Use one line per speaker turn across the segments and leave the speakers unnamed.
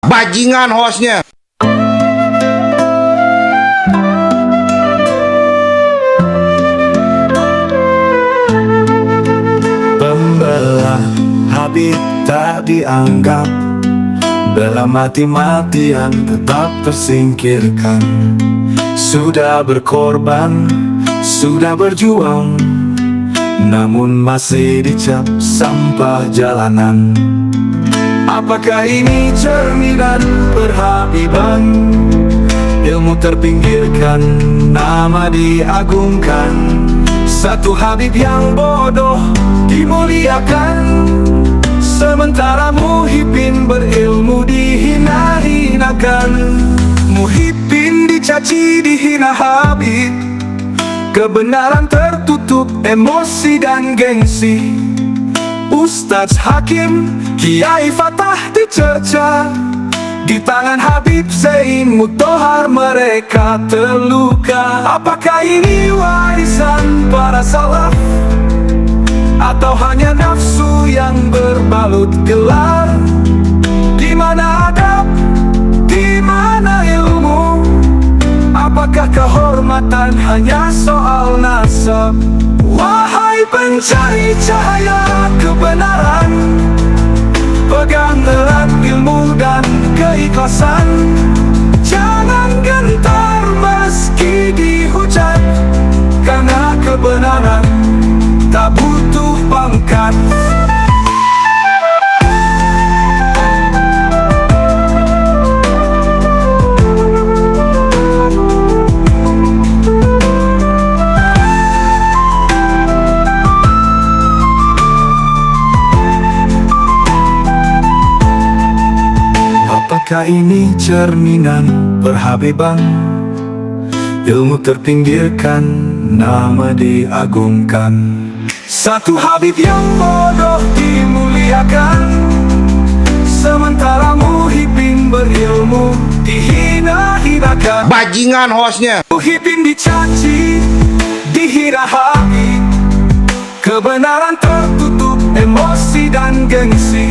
Bajingan hostnya.
Pembelah Habib tak dianggap, bela mati-matian tetap tersingkirkan. Sudah berkorban, sudah berjuang, namun masih dicap sampah jalanan. Apakah ini cerminan perhabiban? Ilmu terpinggirkan, nama diagungkan. Satu Habib yang bodoh dimuliakan, sementara Muhyiddin berilmu dihina-hinakan. Muhyiddin dicaci, dihina Habib. Kebenaran tertutup emosi dan gengsi. Ustadz Hakim, Kiai Fatah dicerca, di tangan Habib Zain Muttohar mereka terluka. Apakah ini warisan para salaf, atau hanya nafsu yang berbalut gelar? Di mana adab, di mana ilmu? Apakah kehormatan hanya soal nasab? Wahai pencari cahaya kebenaran, pegang erat ilmu dan keikhlasan. Jangan gentar meski dihujat, karena kebenaran tak butuh pangkat. Apakah ini cerminan perhabiban? Ilmu terpinggirkan, nama diagungkan. Satu Habib yang bodoh dimuliakan, sementara Muhyiddin berilmu dihina-hinakan.
Bajingan hostnya.
Muhyiddin dicaci, dihina Habib. Kebenaran tertutup emosi dan gengsi.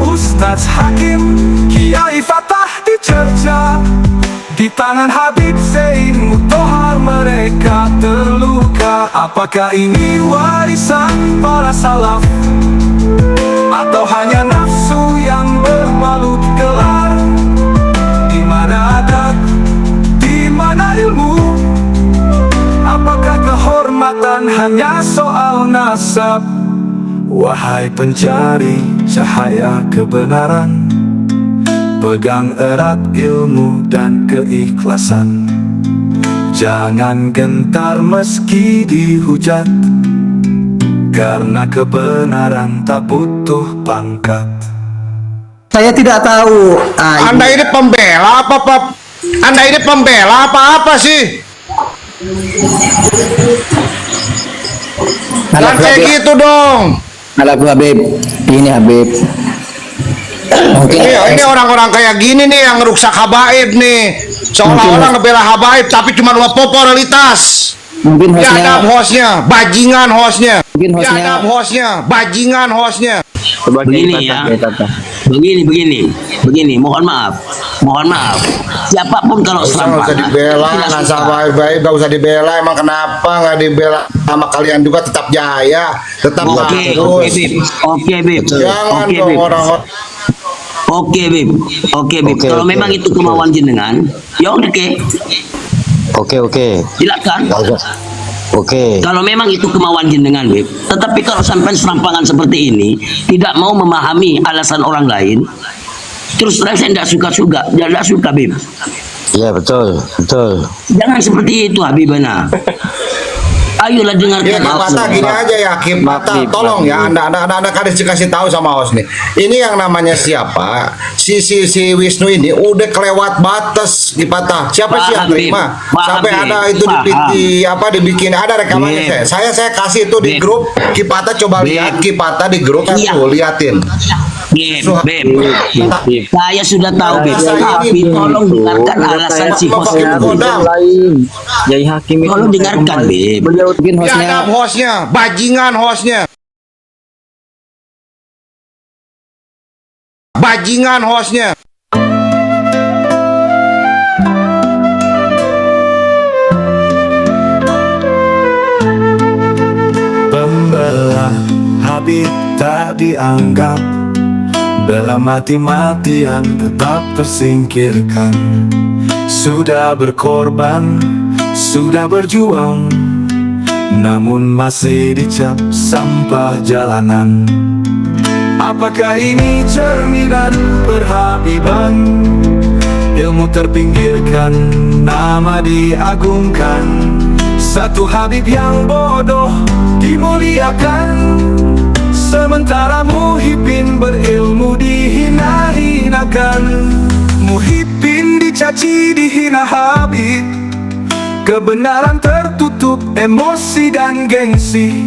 Ustadz Hakim, Kiai Fatah dicerca, di tangan Habib Zain Muttohar mereka terluka. Apakah ini warisan para salaf, atau hanya nafsu yang berbalut gelar? Di mana adab, di mana ilmu? Apakah kehormatan hanya soal nasab? Wahai pencari cahaya kebenaran, pegang erat ilmu dan keikhlasan. Jangan gentar meski dihujat, karena kebenaran tak butuh pangkat.
Saya tidak tahu.
Anda ini pembela apa, Pak? Anda ini pembela apa sih? Jangan kayak gitu dong.
Abu Habib, ini Habib. Mungkin
Ini orang-orang kayak gini nih yang ngerusak habaib nih. Seolah-olah ngebela habaib tapi cuma popularitas.
mungkin
Biadab hostnya, bajingan hostnya.
Mungkin hostnya-
Biadab hostnya, bajingan hostnya.
Begini ya, begini, mohon maaf, siapapun kalau
Nggak usah
serampangan
dibela,
tidak
nggak
suka.
usah baik-baik, nggak usah dibela. Emang kenapa nggak dibela sama kalian juga? Tetap jaya, tetap
Oke,
bagus.
oke, Bib,
Jangan
oke,
dong
Bib.
orang-orang.
Oke, Bib. Kalau memang itu kemauan jenengan, ya oke,
Oke.
silakan.
Oke.
Kalau memang itu kemauan jenengan, Bib. Tetapi kalau sampai serampangan seperti ini tidak mau memahami alasan orang lain, terus terang saya tidak suka, Bib.
Iya, betul.
Jangan seperti itu, Habibana. Ayolah dengarkan.
Ya Kipata gini aja ya Kipata, tolong ya anda kasih tahu sama host nih. Ini yang namanya siapa? Si Wisnu ini udah kelewat batas Kipata. Siapa sih yang terima? Sampai ada itu dibikin ada rekamannya saya kasih itu di grup Kipata, coba lihat Kipata di grup tuh liatin.
Beb, saya sudah tahu, Beb. Tapi tolong dengarkan alasan si hostnya.
Yai Hakim itu
Tolong dengarkan, Beb.
mungkin
Biadab hostnya, bajingan hostnya. Bajingan hostnya.
Habib tak dianggap, bela mati-matian tetap tersingkirkan. Sudah berkorban, sudah berjuang, namun masih dicap sampah jalanan. Apakah ini cerminan perhabiban? Ilmu terpinggirkan, nama diagungkan. Satu Habib yang bodoh dimuliakan, sementara Muhyiddin berilmu dihina-hinakan. Muhyiddin dicaci, dihina Habib, kebenaran tertutup emosi dan gengsi.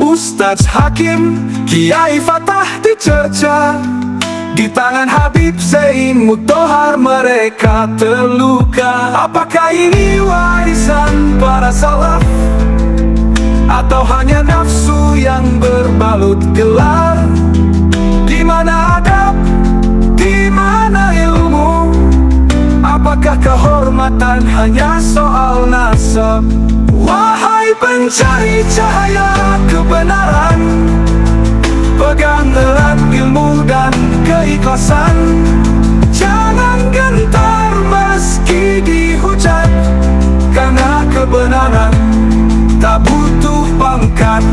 Ustadz Hakim, Kiai Fatah dicerca, di tangan Habib Zain Muttohar mereka terluka. Apakah ini warisan para salaf, atau hanya nafsu yang berbalut gelar? Di mana adab, di mana ilmu? Apakah kehormatan hanya soal nasab? Wahai pencari cahaya kebenaran, pegang erat ilmu dan keikhlasan. Jangan gentar meski dihujat, karena kebenaran tak butuh pangkat.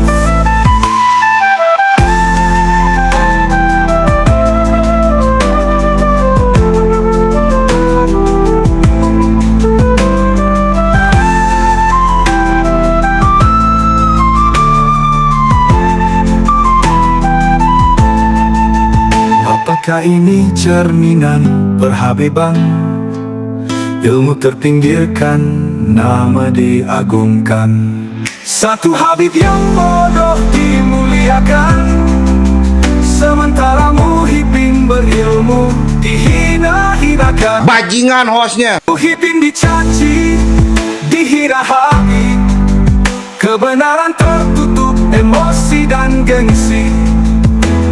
Apakah ini cerminan perhabiban? Ilmu terpinggirkan, nama diagungkan. Satu Habib yang bodoh dimuliakan, sementara Muhyiddin berilmu dihina-hinakan.
Bajingan hostnya.
Muhyiddin dicaci, dihina Habib, kebenaran tertutup emosi dan gengsi.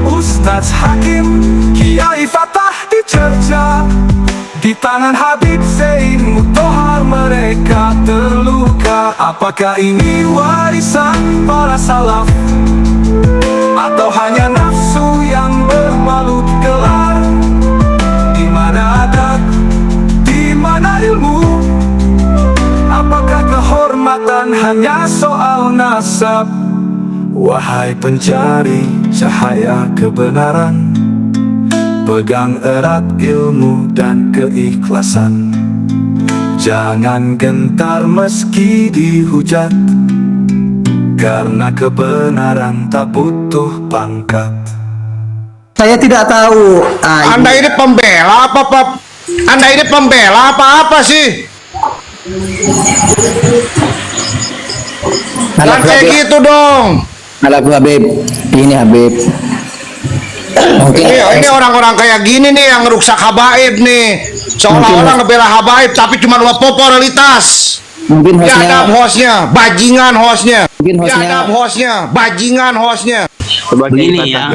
Ustadz Hakim, Kiai Fatah dicerca, di tangan Habib Zain Muttohar mereka terluka. Apakah ini warisan para salaf, atau hanya nafsu yang berbalut gelar? Di mana adab, di mana ilmu? Apakah kehormatan hanya soal nasab? Wahai pencari cahaya kebenaran, pegang erat ilmu dan keikhlasan. Jangan gentar meski dihujat, karena kebenaran tak butuh pangkat.
Saya tidak tahu.
Anda ini pembela apa, Pak? Anda ini pembela apa sih? Jangan kayak gitu dong.
Abu Habib, ini Habib. Mungkin
Ini orang-orang kayak gini nih yang ngerusak habaib nih. Seolah-olah ngebela habaib tapi cuma popularitas.
mungkin
Biadab hostnya, bajingan hostnya.
Mungkin hostnya-
Biadab hostnya, bajingan hostnya.
Begini ya,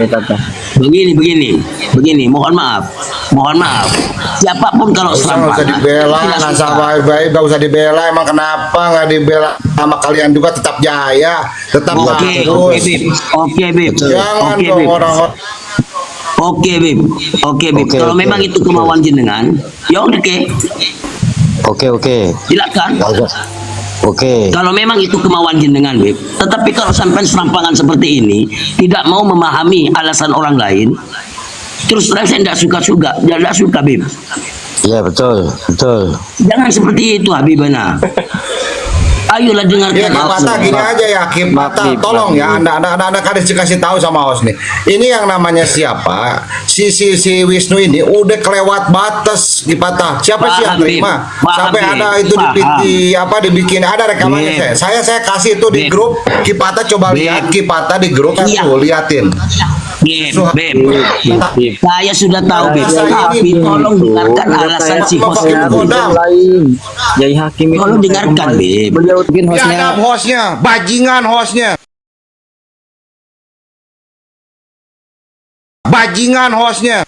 begini, mohon maaf, siapapun kalau
Nggak usah
serampangan
dibela,
tidak suka.
nasabah baik nggak usah dibela. Emang kenapa nggak dibela sama kalian juga? Tetap jaya, tetap
Oke,
bagus.
oke Bib, oke Bib,
Jangan
oke
dong
Bib,
orang-orang.
oke Bib, oke Bib.
Oke,
Kalau
oke.
memang itu kemauan jenengan, ya oke,
Oke.
silakan.
Nggak usah. Oke.
Kalau memang itu kemauan jenengan, Bib. Tetapi kalau sampai serampangan seperti ini, tidak mau memahami alasan orang lain, terus terang saya tidak suka, Bib.
Iya, betul.
Jangan seperti itu, Habibana. Ayolah dengarkan.
Ya, Kipata gini aja ya, Kipata, tolong ya, anda kasih tahu sama host nih. Ini yang namanya siapa? Si Wisnu ini udah kelewat batas, Kipata. Siapa sih yang
Paham,
terima?
Bib. Paham,
Sampai
Bib.
ada itu
Paham.
dibikin ada rekamannya
Bib.
saya kasih itu di
Bib.
grup. Kipata coba
Bib.
lihat, Kipata di grup
Iya.
tuh liatin.
Bib, saya sudah tahu, Bib.
Saya
Tapi
ini-
tolong dengarkan alasan si host
Makin
ini.
kodam.
Yai Hakim itu
Tolong dengarkan, Bib.
mungkin hostnya
Biadab hostnya, bajingan hostnya. Bajingan hostnya.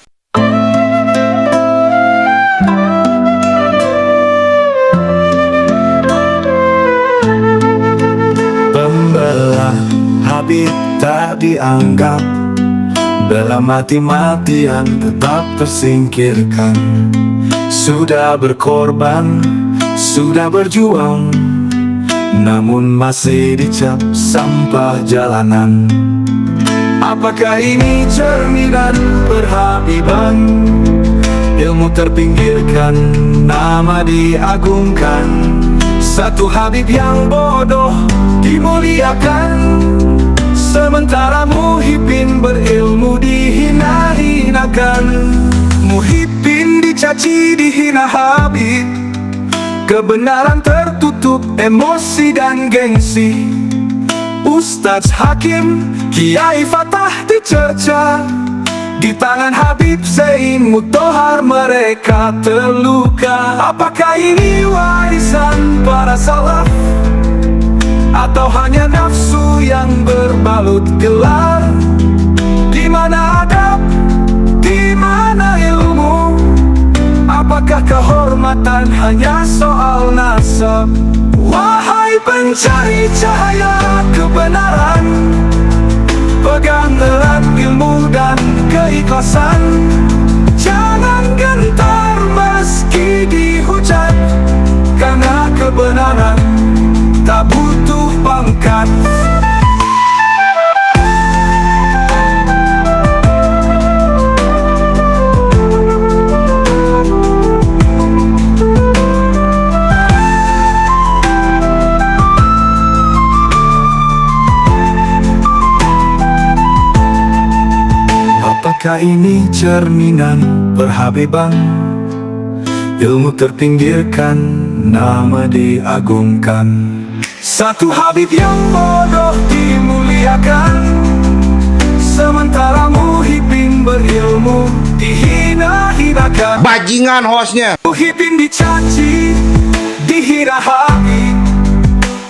Pembela Habib tak dianggap, bela mati-matian tetap tersingkirkan. Sudah berkorban, sudah berjuang, namun masih dicap sampah jalanan. Apakah ini cerminan perhabiban? Ilmu terpinggirkan, nama diagungkan. Satu Habib yang bodoh dimuliakan, sementara Muhyiddin berilmu dihina-hinakan. Muhyiddin dicaci, dihina Habib, kebenaran tertutup emosi dan gengsi. Ustadz Hakim, Kiai Fatah dicerca, di tangan Habib Zain Mutahar mereka terluka. Apakah ini warisan para salaf, atau hanya nafsu yang berbalut gelar? Di mana adab, di mana ilmu? Apakah kehormatan hanya soal nasab? Wahai pencari cahaya kebenaran, pegang erat ilmu dan keikhlasan. Jangan gentar meski dihujat, karena kebenaran tak butuh pangkat. Apakah ini cerminan perhabiban? Ilmu terpinggirkan, nama diagungkan. Satu Habib yang bodoh dimuliakan, sementara Muhyiddin berilmu dihina-hinakan.
Bajingan hostnya.
Muhyiddin dicaci, dihina Habib,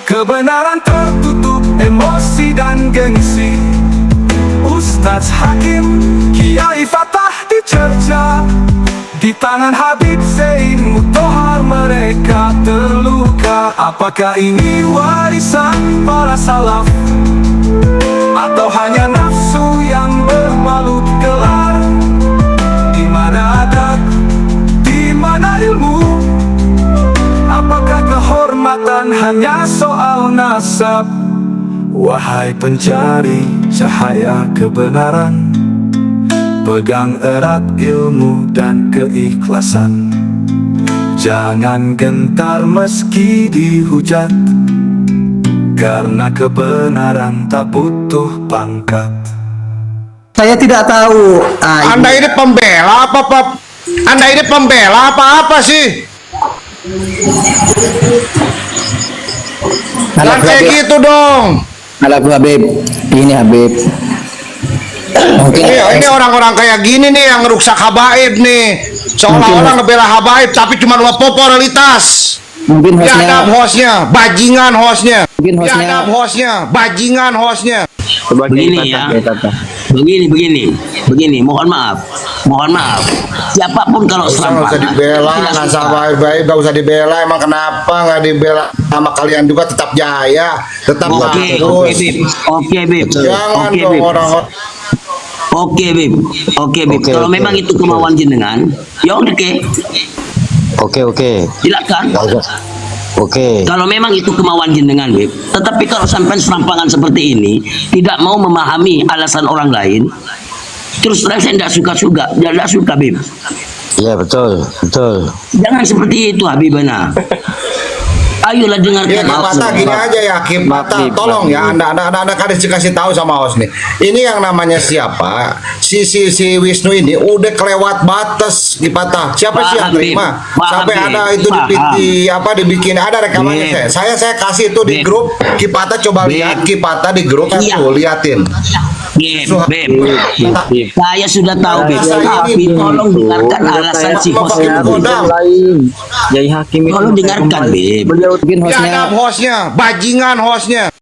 kebenaran tertutup emosi dan gengsi. Ustadz Hakim, Kiai Fatah dicerca, di tangan Habib Zain Mutahar mereka terluka. Apakah ini warisan para salaf, atau hanya nafsu yang berbalut gelar? Di mana adab, di mana ilmu? Apakah kehormatan hanya soal nasab? Wahai pencari cahaya kebenaran, pegang erat ilmu dan keikhlasan. Jangan gentar meski dihujat, karena kebenaran tak butuh pangkat.
Saya tidak tahu.
Anda ini pembela apa, Pak? Anda ini pembela apa sih? Jangan kayak gitu dong.
Alah Habib, ini Habib. Mungkin
Ini orang-orang kayak gini nih yang ngerusak habaib nih. Seolah-olah ngebela habaib tapi cuma popularitas.
mungkin
Biadab hostnya, bajingan hostnya.
Mungkin hostnya-
Biadab hostnya, bajingan hostnya.
Begini ya, begini, mohon maaf, siapapun kalau
Gak usah
serampangan
dibela,
tidak
nggak
suka.
baik-baik, gak usah dibela. Emang kenapa nggak dibela sama kalian juga? Tetap jaya, tetap
Oke,
bagus.
Bib. Oke, Bib.
Jangan
Oke,
dong
Bib.
orang-orang.
Oke, Bib. Oke, Bib.
Oke,
Kalau
oke,
memang itu
oke.
kemauan jenengan, ya udah,
Oke.
silakan.
Nggak usah. Oke.
Kalau memang itu kemauan jenengan, Bib. Tetapi kalau sampai serampangan seperti ini, tidak mau memahami alasan orang lain, terus terang saya tidak suka, Bib.
Iya, betul.
Jangan seperti itu, Habibana. Ayolah dengarkan.
Ya, Kip Mata gini aja ya, Kip Mata, tolong ya, Anda kasih tahu sama host nih. Ini yang namanya siapa? Si Wisnu ini udah kelewat batas, Kip Mata. Siapa sih yang
Paham,
terima?
Bib. Paham,
Sampai
Bib.
ada itu
Paham.
dibikin ada rekamannya
Bib.
saya kasih itu di
Bib.
grup. Kip Mata coba
Bib.
lihat, Kip Mata di grup
Iya.
tuh liatin.
Bib. Saya sudah tahu, Bib.
Saya
Tapi
ini-
tolong dengarkan alasan si
Mau
host
pakai
ini.
kodam.
Yai Hakim
Tolong dengarkan, Bib.
mungkin hostnya
Biadab hostnya, bajingan hostnya.